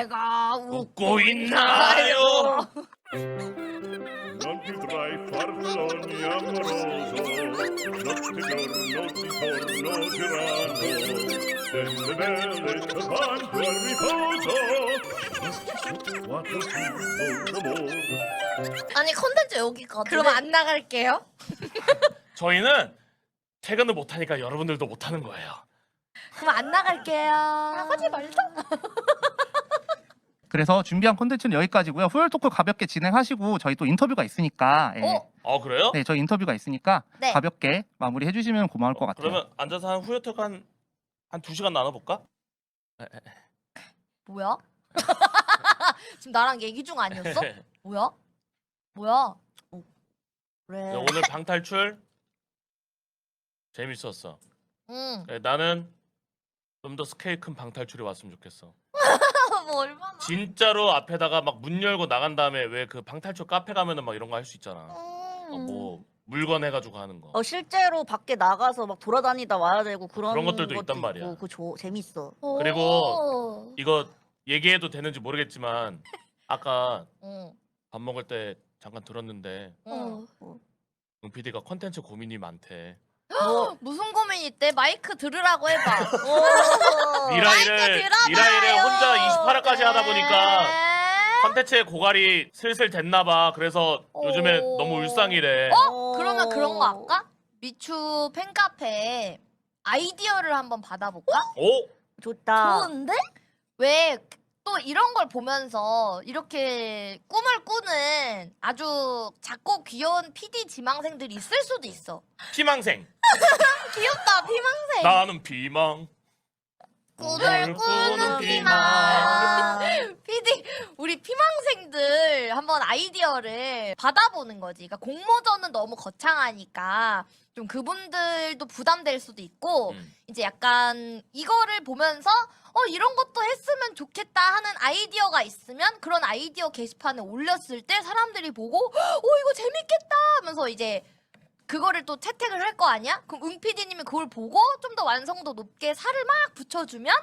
내가 웃고 있나요? Non più tra i farfalloni amoroso, notte e giorno intorno girano, delle belle davanti al riposo, quattro più d'amore. 아니 컨텐츠 여기까지. 그럼 안 나갈게요. 저희는 퇴근을 못하니까 여러분들도 못하는 거예요. 그럼 안 나갈게요. 하지 말자. 그래서 준비한 콘텐츠는 여기까지고요. 후열 토크 가볍게 진행하시고 저희 또 인터뷰가 있으니까 예. 그래요? 네, 저희 인터뷰가 있으니까 네. 가볍게 마무리해 주시면 고마울 것 같아요. 그러면 앉아서 한 후유턱 한 2시간 나눠볼까? 뭐야? 지금 나랑 얘기 중 아니었어? 뭐야? 뭐야? 그래. 오늘 방탈출 재밌었어. 응. 그래, 나는 좀 더 스케일 큰 방탈출이 왔으면 좋겠어. 뭐 얼마나? 진짜로 앞에다가 막 문 열고 나간 다음에 왜 그 방탈출 카페 가면은 막 이런 거 할 수 있잖아. 뭐 물건 해가지고 하는 거. 실제로 밖에 나가서 막 돌아다니다 와야 되고 그런 것들도 있단 말이야. 있고, 그거 재밌어. 그리고 이거 얘기해도 되는지 모르겠지만 아까 응. 밥 먹을 때 잠깐 들었는데 응. 응 PD가 컨텐츠 고민이 많대. 무슨 고민 있대? 마이크 들으라고 해봐. 미라이를 혼자 28화까지 하다 보니까 컨텐츠의 고갈이 슬슬 됐나봐. 그래서 요즘에 너무 울상이래. 그러면 그런 거 할까? 미추 팬카페에 아이디어를 한번 받아볼까? 오? 좋다. 좋은데? 왜 또 이런 걸 보면서 이렇게 꿈을 꾸는 아주 작고 귀여운 PD 지망생들이 있을 수도 있어. 피망생. 귀엽다, 피망생. 나는 피망. 꿈을 꾸는 피망. PD 우리 피망생들 한번 아이디어를 받아보는 거지. 그러니까 공모전은 너무 거창하니까 좀 그분들도 부담될 수도 있고 이제 약간 이거를 보면서 이런 것도 했으면 좋겠다 하는 아이디어가 있으면 그런 아이디어 게시판에 올렸을 때 사람들이 보고 이거 재밌겠다 하면서 이제 그거를 또 채택을 할 거 아니야? 그럼 응PD님이 그걸 보고 좀 더 완성도 높게 살을 막 붙여주면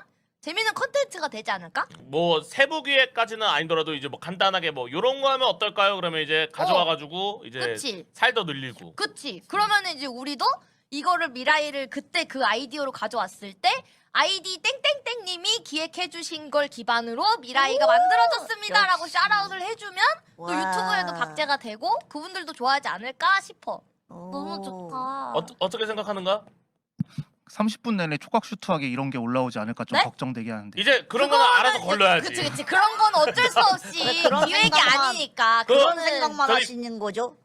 재밌는 컨텐츠가 되지 않을까? 뭐 세부 기획까지는 아니더라도 이제 뭐 간단하게 뭐 요런 거 하면 어떨까요? 그러면 이제 가져와가지고 이제 그치. 살도 늘리고. 그치. 그러면 이제 우리도 이거를 미라이를 그때 그 아이디어로 가져왔을 때 아이디 땡땡땡님이 기획해주신 걸 기반으로 미라이가 만들어졌습니다라고 샤라웃을 해주면 또 와. 유튜브에도 박제가 되고 그분들도 좋아하지 않을까 싶어. 너무 좋다. 어떻게 생각하는가? 30분 내내 촉각 슈트하게 이런 게 올라오지 않을까 좀 네? 걱정되게 하는데. 이제 그런 거는 알아서 걸러야지. 그치. 그런 건 어쩔 수 없이 그런 기획이 생각만- 아니니까. 그- 그런 그거는 생각만 저희- 하시는 거죠?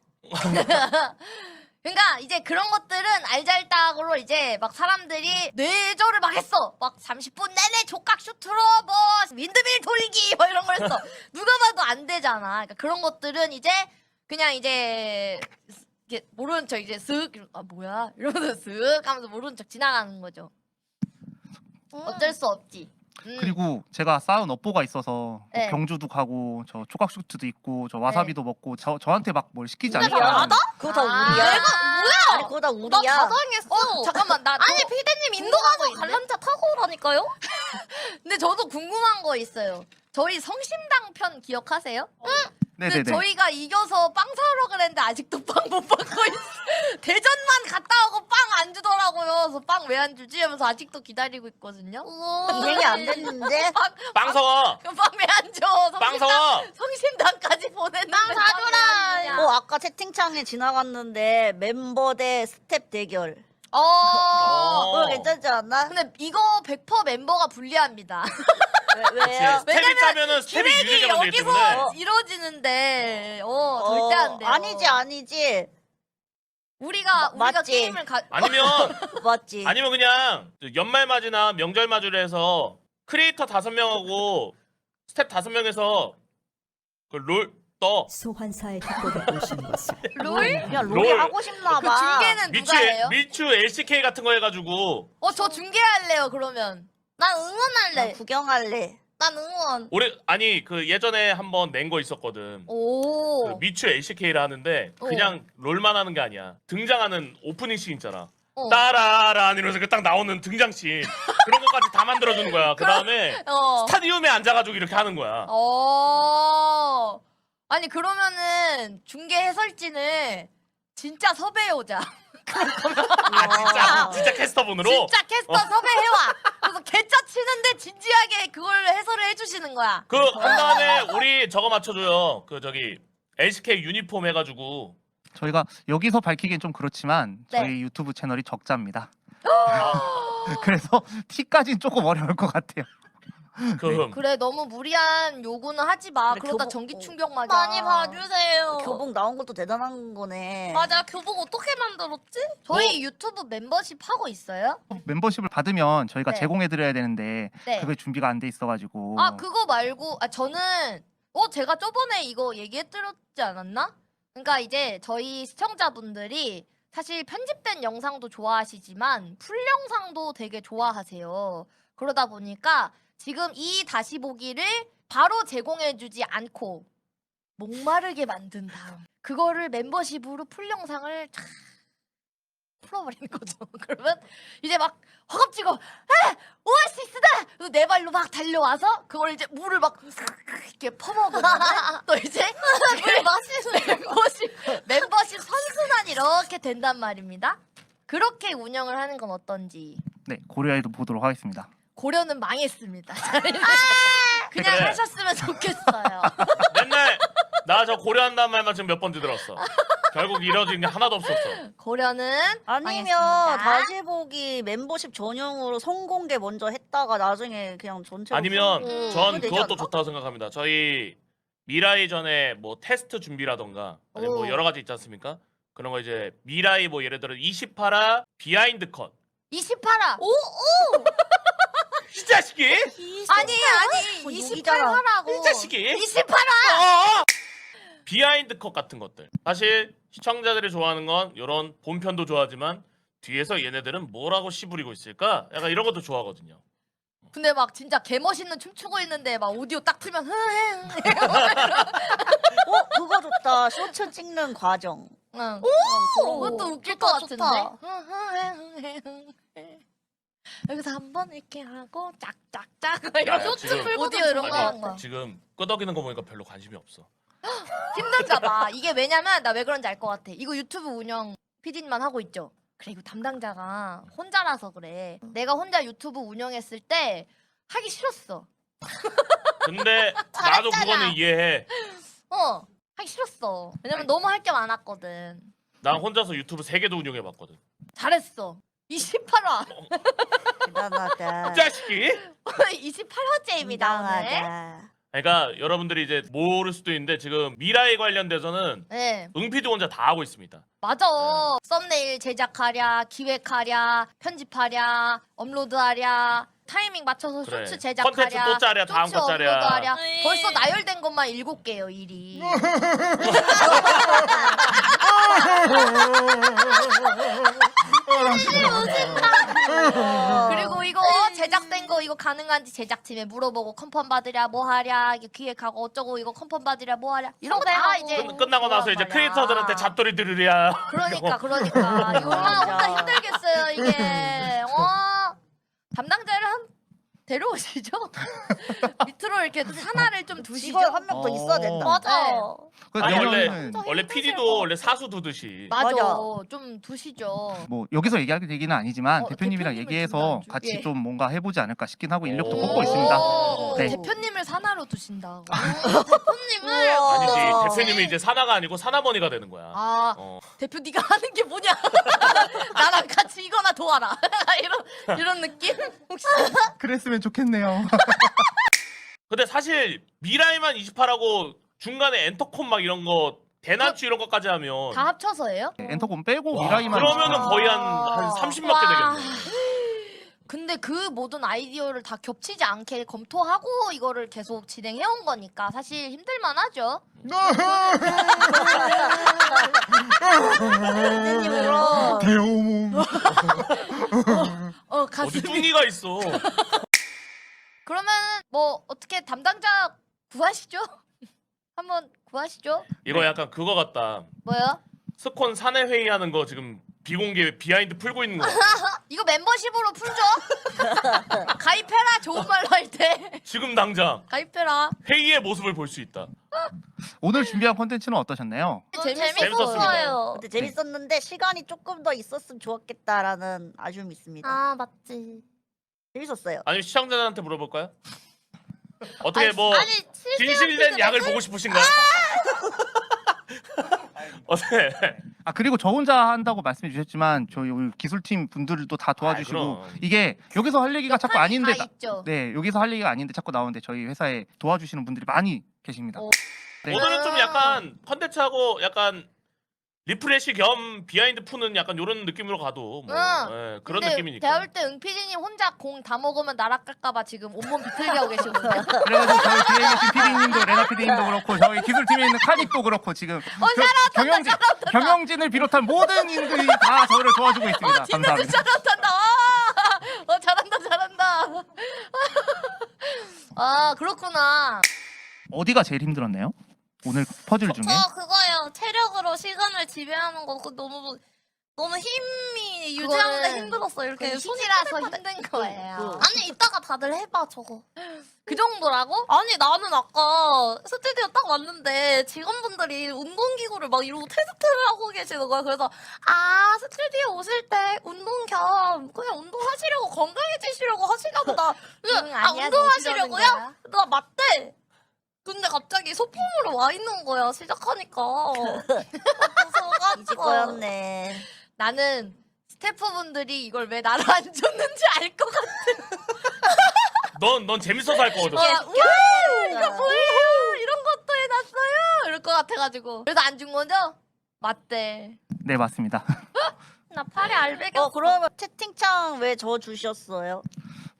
그러니까 이제 그런 것들은 알잘딱으로 이제 막 사람들이 뇌절을 막 했어. 막 30분 내내 족각 슈트로 뭐 윈드밀 돌기 뭐 이런 걸 했어. 누가 봐도 안 되잖아. 그러니까 그런 것들은 이제 그냥 이제 이렇게 모르는 척 이제 쓱 뭐야 이러면서 쓱 하면서 모르는 척 지나가는 거죠. 어쩔 수 없지. 그리고 제가 쌓은 업보가 있어서 네. 경주도 가고 저 촉각 슈트도 있고 저 와사비도 먹고 저한테 막 뭘 시키지 근데 않을까. 나다? 그거 다 아, 우리야. 내가 아니 그거 다 나 우리야. 자장했어. 잠깐만 나 아니 피디님 인도 가서 관람차 타고 오라니까요? 근데 저도 궁금한 거 있어요. 저희 성심당 편 기억하세요? 근데 네네네. 저희가 이겨서 빵 사러 그랬는데 아직도 빵 못 받고 있어. 대전만 갔다 오고 빵 안 주더라고요. 그래서 빵 왜 안 주지? 하면서 아직도 기다리고 있거든요. 이행이 안 됐는데. 빵서와. 빵 왜 안 줘? 빵서와. 성심당까지 보냈는데 빵 사줘라. 아까 채팅창에 지나갔는데 멤버 대 스텝 대결. 그거 괜찮지 않나? 근데 이거 100% 멤버가 불리합니다. 왜요? 스텝이 짜면은 스텝이 유리하게 되기 때문에. 여기서 이루어지는데 절대 안 돼요. 아니지. 우리가 맞지. 게임을 맞지. 아니면 그냥 연말 맞이나 명절 맞이를 해서 크리에이터 5명하고 스텝 5명에서 그 롤 떠. 소환사의 협곡에 오신 것을 롤? 야 롤이 롤. 하고 싶나 그 봐. 중계는 누가 해요? 미추 LCK 같은 거 해가지고 저 중계할래요 그러면. 난 응원할래. 구경할래. 난 응원. 아니 그 예전에 한번 낸 거 있었거든. 오. 그 미추 LCK를 하는데 그냥 롤만 하는 게 아니야. 등장하는 오프닝 씬 있잖아. 따라란 이러면서 딱 나오는 등장씬 그런 것까지 다 만들어주는 거야. 그 다음에 스타디움에 앉아가지고 이렇게 하는 거야. 아니 그러면은 중계 해설진을 진짜 섭외해오자. 진짜 캐스터분으로. 진짜 캐스터 섭외해와. 그래서 개짜 치는데 진지하게 그걸 해설을 해주시는 거야. 그 한 다음에 우리 저거 맞춰줘요. 그 저기 LCK 유니폼 해가지고. 저희가 여기서 밝히긴 좀 그렇지만 네. 저희 유튜브 채널이 적자입니다. 그래서 티까지는 조금 어려울 것 같아요. 그래 너무 무리한 요구는 하지 마. 그래, 그러다 교복- 전기 충격 맞아. 많이 봐주세요. 교복 나온 것도 대단한 거네. 맞아, 교복 어떻게 만들었지? 저희 유튜브 멤버십 하고 있어요? 멤버십을 받으면 저희가 네. 제공해드려야 되는데 네. 그게 준비가 안 돼 있어가지고. 아 그거 말고 저는 제가 저번에 이거 얘기해드렸지 않았나? 그러니까 이제 저희 시청자분들이 사실 편집된 영상도 좋아하시지만 풀 영상도 되게 좋아하세요. 그러다 보니까 지금 이 다시 보기를 바로 제공해주지 않고 목마르게 만든 다음 그거를 멤버십으로 풀 영상을 쫙 풀어버리는 거죠. 그러면 이제 막 허겁지겁 오아시스다! 그래서 내 발로 막 달려와서 그걸 이제 물을 막 이렇게 퍼먹으면 또 이제 물 마시는 멤버십 선순환 이렇게 된단 말입니다. 그렇게 운영을 하는 건 어떤지. 네, 고려해도 보도록 하겠습니다. 고려는 망했습니다. 그냥 그래. 하셨으면 좋겠어요. 맨날 나 저 고려한다는 말만 지금 몇 번 들었어. 결국 이뤄진 게 하나도 없었어. 고려는 아니면 망했습니다. 다시 보기 멤버십 전용으로 선공개 먼저 했다가 나중에 그냥 전체로 아니면 풀고 전 그러면 되지 그것도 않나? 좋다고 생각합니다. 저희 미라이 전에 뭐 테스트 준비라던가 아니 뭐 오. 여러 가지 있지 않습니까? 그런 거 이제 미라이 뭐 예를 들어 28화 비하인드 컷. 28화. 이 자식이? 아니 어, 28화라고. 이 자식이? 28화. 비하인드 컷 같은 것들. 사실 시청자들이 좋아하는 건 이런 본편도 좋아하지만 뒤에서 얘네들은 뭐라고 씨부리고 있을까? 약간 이런 것도 좋아하거든요. 근데 막 진짜 개멋있는 춤추고 있는데 막 오디오 딱 틀면 그거 좋다. 쇼츠 찍는 과정. 응. 오! 그것도 웃길 좋다, 것 같은데. 좋다. 여기서 한 번 이렇게 하고 짝짝짝 이런 지금 오디오 이런 거 하는 거. 아니, 지금 끄덕이는 거 보니까 별로 관심이 없어. 힘든가 봐. 이게 왜냐면 나 왜 그런지 알 것 같아. 이거 유튜브 운영 PD님만 하고 있죠. 그래 이거 담당자가 혼자라서 그래. 내가 혼자 유튜브 운영했을 때 하기 싫었어. 근데 나도 그거는 이해해. 하기 싫었어. 왜냐면 너무 할 게 많았거든. 난 혼자서 유튜브 3개도 운영해봤거든. 잘했어. 28화. 대단하다. 이 자식이? 28화째입니다 오늘. 대단하다. 그러니까 여러분들이 이제 모를 수도 있는데 지금 미라에 관련돼서는 네. 응피디 혼자 다 하고 있습니다. 맞아. 썸네일 제작하랴, 기획하랴, 편집하랴, 업로드하랴, 타이밍 맞춰서 그래. 쇼츠 제작하랴, 컨텐츠 또 짜랴, 다음 쇼츠 거 짜랴. 업로드하랴. 네. 벌써 나열된 것만 7개요 일이. 그리고 이거 제작된 거 이거 가능한지 제작팀에 물어보고 컨펌 받으랴 뭐 하랴 이게 기획하고 어쩌고 이거 컨펌 받으랴 뭐 하랴 이런 거 다 섭외하고. 이제 끝나고 나서 이제 말이야. 크리에이터들한테 잡돌이 들으랴. 그러니까 이거 얼마나 혼자 힘들겠어요 이게. 담당자를 한 데려오시죠. 밑으로 이렇게 산하를 좀 두시죠. 직원 한 명 더 있어야 된다. 맞아. 그 아니 내년은 원래 PD도 원래 사수 두듯이. 맞아. 맞아. 좀 두시죠. 뭐 여기서 얘기할 얘기는 아니지만 대표님이랑 대표님을 얘기해서 지난주- 같이 예. 좀 뭔가 해보지 않을까 싶긴 하고 인력도 오. 뽑고 있습니다. 네. 대표님을 산하로 두신다고. 대표님을 아니지 어. 대표님이 이제 사나가 아니고 사나머니가 되는 거야. 아 어. 대표 네가 하는 게 뭐냐? 나랑 같이 이거나 도와라. 이런 느낌? 혹시? 그랬으면 좋겠네요. 근데 사실 미라이만 28하고 중간에 엔터콤 막 이런 거 대난추 이런 것까지 하면 다 합쳐서예요? 엔터콤 빼고 와, 미라이만 그러면은 아. 거의 한 30몇 개 와. 되겠네. 근데 그 모든 아이디어를 다 겹치지 않게 검토하고 이거를 계속 진행해온 거니까 사실 힘들만 하죠. 선생님 울어. 대호몽. 어디 가슴이. 뚱이가 있어. 그러면 뭐 어떻게 담당자 구하시죠? 한번 구하시죠. 이거 약간 그거 같다. 뭐요? 스콘 사내 회의하는 거 지금 비공개 비하인드 풀고 있는 거야. 이거 멤버십으로 풀죠? 가입해라 좋은 말로 할 때. 지금 당장 가입해라. 회의의 모습을 볼 수 있다. 오늘 준비한 콘텐츠는 어떠셨나요? 재밌었어요. 근데 재밌었는데 시간이 조금 더 있었으면 좋았겠다라는 아쉬움이 있습니다. 아 맞지. 재밌었어요. 아니 시청자들한테 물어볼까요? 어떻게 뭐 아니 진실된 약을 보고 싶으신가요? 어때? 아 그리고 저 혼자 한다고 말씀해 주셨지만 저희 우리 기술팀 분들도 다 도와주시고 그럼. 이게 여기서 할 얘기가 자꾸 아닌데 다 있죠. 네 여기서 할 얘기가 아닌데 자꾸 나오는데 저희 회사에 도와주시는 분들이 많이 계십니다. 오. 네. 오늘은 좀 약간 컨텐츠하고 약간 리프레시 겸 비하인드 푸는 약간 이런 느낌으로 가도 뭐 예, 그런 근데 느낌이니까. 배울 때 응피디님 혼자 공 다 먹으면 날아갈까봐 지금 온몸 비틀게 하고 계시거든요. 그래가지고 저희 뒤에 계신 PD님도 레나 PD님도 그렇고 저희 기술팀에 있는 카닉도 그렇고 지금 경영진을 비롯한 모든 인들이 다 저를 도와주고 있습니다. 감사합니다. 잘한다. 잘한다. 아 그렇구나. 어디가 제일 힘들었나요? 오늘 퍼즐 중에? 저 그거요. 체력으로 시간을 지배하는 거 그거 너무 힘이 유지하는데 그거는 힘들었어. 이렇게 손이 힘이라서 빠들빠들. 힘든 거예요. 아니 이따가 다들 해봐 저거. 그 정도라고? 아니 나는 아까 스튜디오 딱 왔는데 직원분들이 운동기구를 막 이러고 테스트를 하고 계시는 거야. 그래서 아 스튜디오 오실 때 운동 겸 그냥 운동하시려고 건강해지시려고 하시나 보다. 그래서 아 아니야, 운동하시려고요? 나 맞대. 근데 갑자기 소품으로 와 있는 거야 시작하니까. 무서워가지고. 이제 거였네. 나는 스태프분들이 이걸 왜 나를 안 줬는지 알 것 같아. 넌 재밌어서 할 거거든. 우와 이거 뭐예요? 이런 것도 해놨어요? 이럴 것 같아가지고. 그래서 안 준 거죠? 맞대. 네 맞습니다. 나 팔에 알배겼어. 그러면 채팅창 왜 저 주셨어요?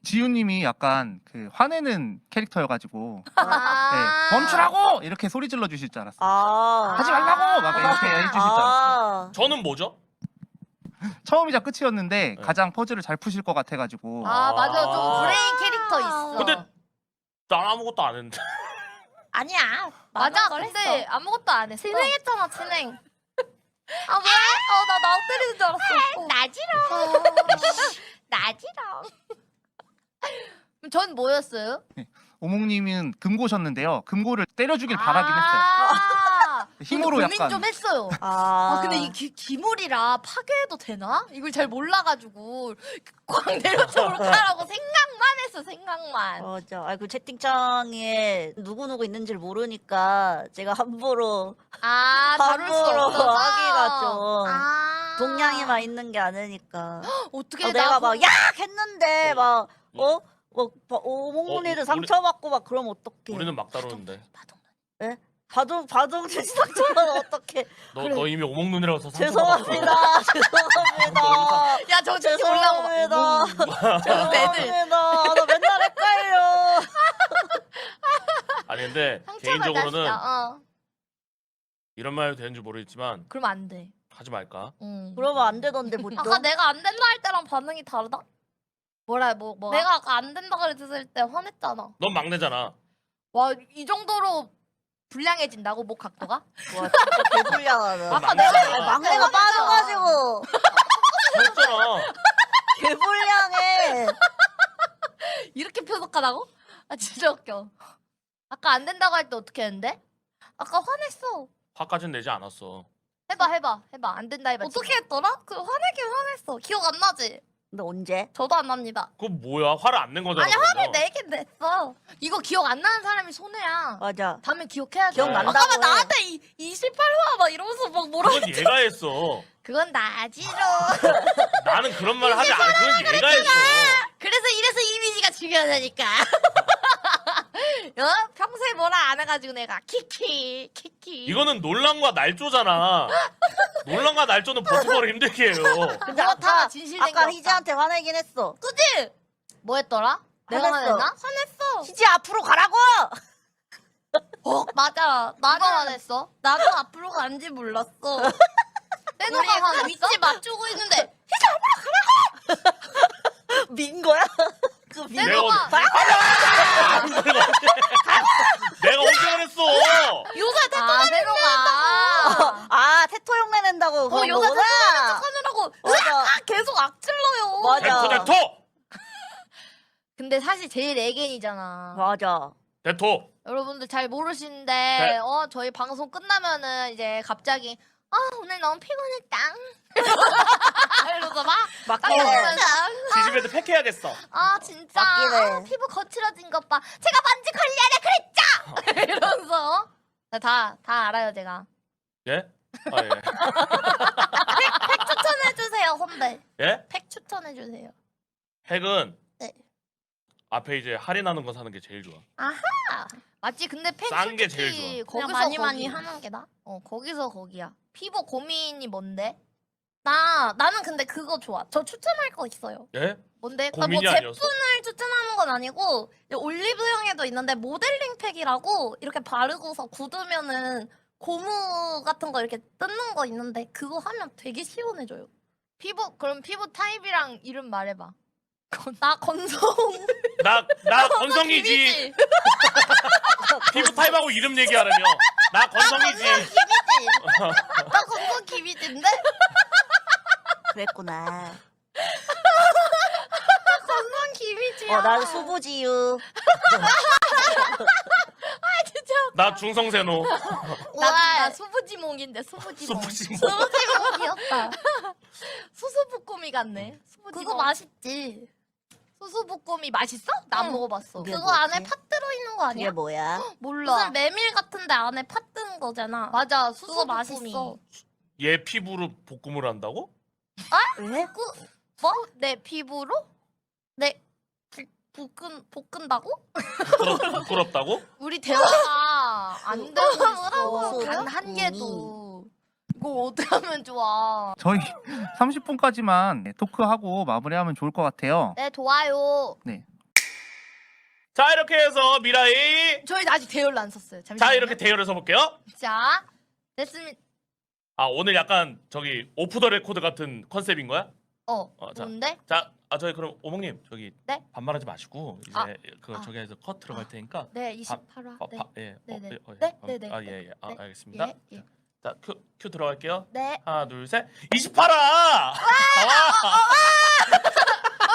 지우님이 약간 그 화내는 캐릭터여가지고 아. 네, 멈추라고 이렇게 소리 질러 주실 줄 알았어요. 아. 하지 말라고 막 이렇게 해주실 줄 알았어요. 저는 뭐죠? 처음이자 끝이었는데 네. 가장 퍼즐을 잘 푸실 것 같아가지고 아 맞아 좀 브레인 캐릭터 있어. 근데 난 아무것도 안 했는데. 아니야. 맞아 걸 근데 했어. 아무것도 안 했어. 진행했잖아 진행. 아 왜? 나 때리는 줄 알았어. 나지롱. 그럼 전 뭐였어요? 오목님은 금고셨는데요. 금고를 때려주길 바라긴 했어요. 아, 힘으로 고민 약간 좀 했어요. 아. 근데 이 기물이라 파괴해도 되나? 이걸 잘 몰라가지고 꽉 내려쪽으로 가라고 생각만 했어 생각만. 맞아. 그 채팅창에 누구 있는지를 모르니까 제가 함부로 다룰 수 함부로 없어서 하기가 좀 아. 동량이만 있는 게 아니니까. 어떻게 내가 막 약 했는데 막 어? 오목문이를 우리- 상처받고 막 그러면 어떡해. 우리는 막 다루는데. 바둥 상처받으면 어떡해. 너 이미 오목눈이라고 해서 죄송합니다. 죄송합니다. 야 저 진짜 올라고 죄송합니다. 저 애들 죄송합니다. 나 맨날 헷갈려. 아니 근데 상처받았어. 개인적으로는 이런 말 해도 되는지 모르겠지만 그럼 안 돼. 하지 말까? 그러면 안 되던데 보통. 아까 내가 안 된다 할 때랑 반응이 다르다? 뭐라. 내가 아까 안 된다 그랬을 때 화냈잖아. 넌 막내잖아. 와 이 정도로 불량해진다고 목 각도가? 와 진짜 개불량하다. 아까 막내가 막내가 빠져가지고 했잖아. 개불량해. 이렇게 표독하다고? 아 진짜 웃겨. 아까 안 된다고 할 때 어떻게 했는데? 아까 화냈어. 화까진 내지 않았어. 해봐 안 된다 해봐. 어떻게 했더라? 화내긴 화냈어. 기억 안 나지? 근데 언제? 저도 안 납니다. 그거 뭐야? 화를 안 낸 거잖아. 아니 화를 그러면. 내긴 냈어. 이거 기억 안 나는 사람이 손해야. 맞아. 다음에 기억해야지. 기억난다고 아까 해. 나한테 28화 막 이러면서 막 뭐라 그건 얘가 했어. 그건 나지로. 나는 그런 말을 하지 않아. 그건 얘가 했어. 그래서 이래서 이미지가 중요하다니까. 평소에 뭐라 안 해가지고 내가 키키. 이거는 논란과 날조잖아. 논란과 날조는 버티버를 힘들게 해요. 근데 그렇다, 아까 진실된 게 아까 없다. 희지한테 화내긴 했어. 그지? 뭐 했더라? 내가 화냈어. 화냈나? 화냈어. 희지 앞으로 가라고. 맞아. 누가 나는 화냈어? 나도 앞으로 간지 몰랐어. 때누가 우리 그 화냈어? 위치 맞추고 있는데 민 거야? 그 민. 내가 내가 언제 그랬어? 요새 아 세노가. 아 태토 흉내 낸다고 그런 요새 거구나. 하느라고 제일 애견이잖아. 맞아. 대토. 여러분들 잘 모르시는데 네. 저희 방송 끝나면은 이제 갑자기 오늘 너무 피곤했다. 이러면서 막 깎여보면서 지지배도 팩해야겠어. 진짜 맞기는. 피부 거칠어진 것 봐. 제가 먼지 관리하라 그랬죠. 이러면서 다 알아요 제가. 예? 아 예. 팩 추천해주세요 선배. 예? 팩 추천해주세요. 팩은 네. 앞에 이제 할인하는 거 사는 게 제일 좋아. 맞지? 근데 팩 싼게 솔직히 제일 그냥 거기서 많이 거기. 하는 게 나. 거기서 거기야. 피부 고민이 뭔데? 나는 근데 그거 좋아. 저 추천할 거 있어요. 예? 뭔데? 고민이 뭐 아니었어? 제품을 추천하는 건 아니고 이제 올리브영에도 있는데 모델링 팩이라고 이렇게 바르고서 굳으면은 고무 같은 거 이렇게 뜯는 거 있는데 그거 하면 되게 시원해져요. 그럼 피부 타입이랑 이름 말해봐. 나 건성. 나 건성이지. 피부 타입하고 이름 얘기하라며. 나 건성이지. 김이지. 나 건성 김이지인데? 그랬구나. 건성 김이지야. 난 수부지유. 나 중성세노. 나 수부지몽인데 수부지몽. 수부지몽. 너무 귀엽다. 수수부꾸미 같네. 수부지몽. 그거 맛있지. 수수부꾸미 맛있어? 나 안 응. 먹어봤어. 그게 그거 뭐지? 안에 팥 들어있는 거 그게 아니야? 뭐야? 몰라. 무슨 메밀 같은데 안에 팥 든 거잖아. 맞아. 그거 수수부꾸미. 맛있어. 얘 피부로 볶음을 한다고? 왜? 뭐? 내 피부로? 네. 볶은다고? 부끄럽다고? 우리 대화가 안 되고 뭐라고? 있어. 단 한 개도. 이거 어떻게 하면 좋아? 저희 30분까지만 토크하고 마무리하면 좋을 것 같아요. 네, 좋아요. 자 이렇게 해서 미라이. 저희 아직 대열을 안 썼어요. 잠시만요. 자 이렇게 대열을 서볼게요. 자, 됐습니다. 오늘 약간 저기 오프 더 레코드 같은 컨셉인 거야? 자. 뭔데? 자, 저희 그럼 오목님 저기 네? 반말하지 마시고 이제 저기 해서 컷 들어갈 테니까. 네, 28화. 네. 예. 네네. 네, 네, 네. 예. 네. 알겠습니다. 예, 예. 자, 큐 들어갈게요. 네. 하나, 둘, 셋. 28화!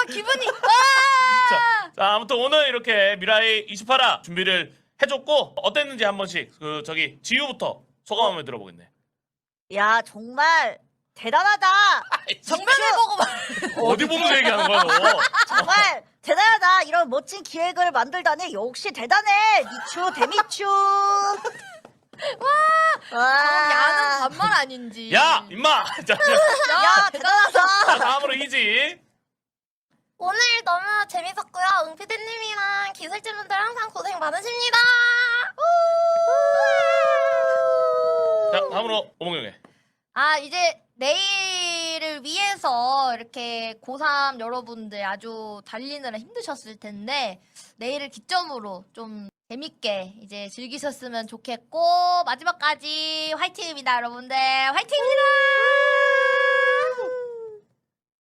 기분이. 자, 아무튼 오늘 이렇게 미라이 28화 준비를 해줬고 어땠는지 한 번씩 저기 지우부터 소감 한번 들어보겠네. 야, 정말 대단하다. 정면을 보고 말. 어디 보면서 얘기하는 거야, 너? 정말 대단하다. 이런 멋진 기획을 만들다니 역시 대단해. 미추 대미추. 야는 반말 아닌지. 야, 임마! 자, 야, 대단하다. 다음으로 이지. 오늘 너무 재밌었고요. 응피디님이랑 기술진분들 항상 고생 많으십니다. 자, 다음으로 오목영애. 이제 내일을 위해서 이렇게 고3 여러분들 아주 달리느라 힘드셨을 텐데 내일을 기점으로 좀 재밌게 이제 즐기셨으면 좋겠고 마지막까지 화이팅입니다 여러분들. 화이팅입니다.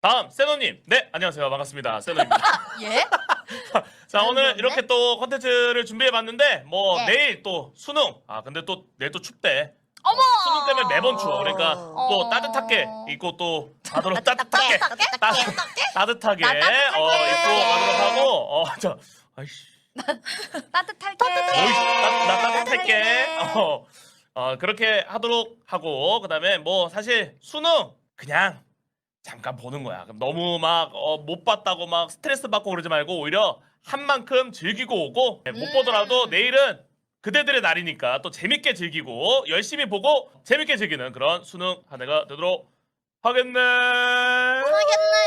다음 세노님. 네, 안녕하세요. 반갑습니다. 세노입니다. 예? 자, 오늘 그런데? 이렇게 또 컨텐츠를 준비해봤는데 뭐 네. 내일 또 수능. 근데 또 내일 또 춥대. 어머! 수능 때문에 매번 추워. 그러니까 또 따뜻하게 입고 또 가도록 따뜻하게 따뜻하게 입고 가도록 하고 아이씨 따뜻할게. 나 따뜻할게. 그렇게 하도록 하고 그다음에 뭐 사실 수능 그냥 잠깐 보는 거야. 그럼 너무 막 못 봤다고 막 스트레스 받고 그러지 말고 오히려 한 만큼 즐기고 오고 못 보더라도 내일은 그대들의 날이니까 또 재밌게 즐기고 열심히 보고 재밌게 즐기는 그런 수능 한 해가 되도록 하겠네. 하겠네.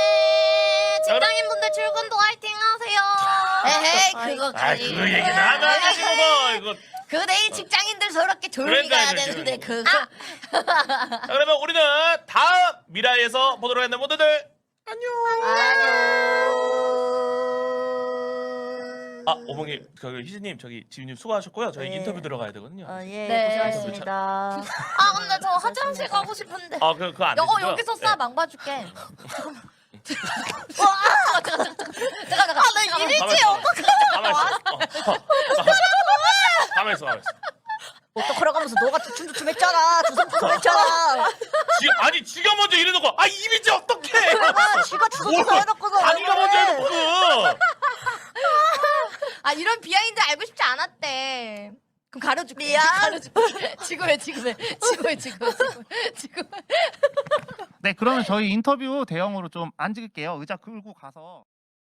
직장인분들 출근도 화이팅 하세요. 에헤이 그거까지. 그 얘기는 안 하지 뭐 이거. 그 내일 직장인들 저렇게 조용히 그러니까, 가야 그러니까. 되는데 그거. 자, 그러면 우리는 다음 미라에서 보도록 하는 모두들 오봉님, 희진님, 저기 지윤님 수고하셨고요. 저희 네. 인터뷰 들어가야 되거든요. 예, 네. 고생하셨습니다. 근데 저 화장실 가고 싶은데. 그거 안 되시고요. 여기서 싸 망봐줄게. 나 이미지 가만히 있어. 어떡 걸어가면서 너가 두춤두춤 했잖아. 두성두춤 했잖아. 아니 지가 먼저 이래놓고 이미지 어떡해. 지가 주소주소 해놓고서 자기가 먼저 해놓고 아 이런 비하인드 알고 싶지 않았대. 그럼 가려줄게. 미안. 가려줄게. 지금 해. 네, 그러면 저희 인터뷰 대형으로 좀 앉을게요. 의자 끌고 가서.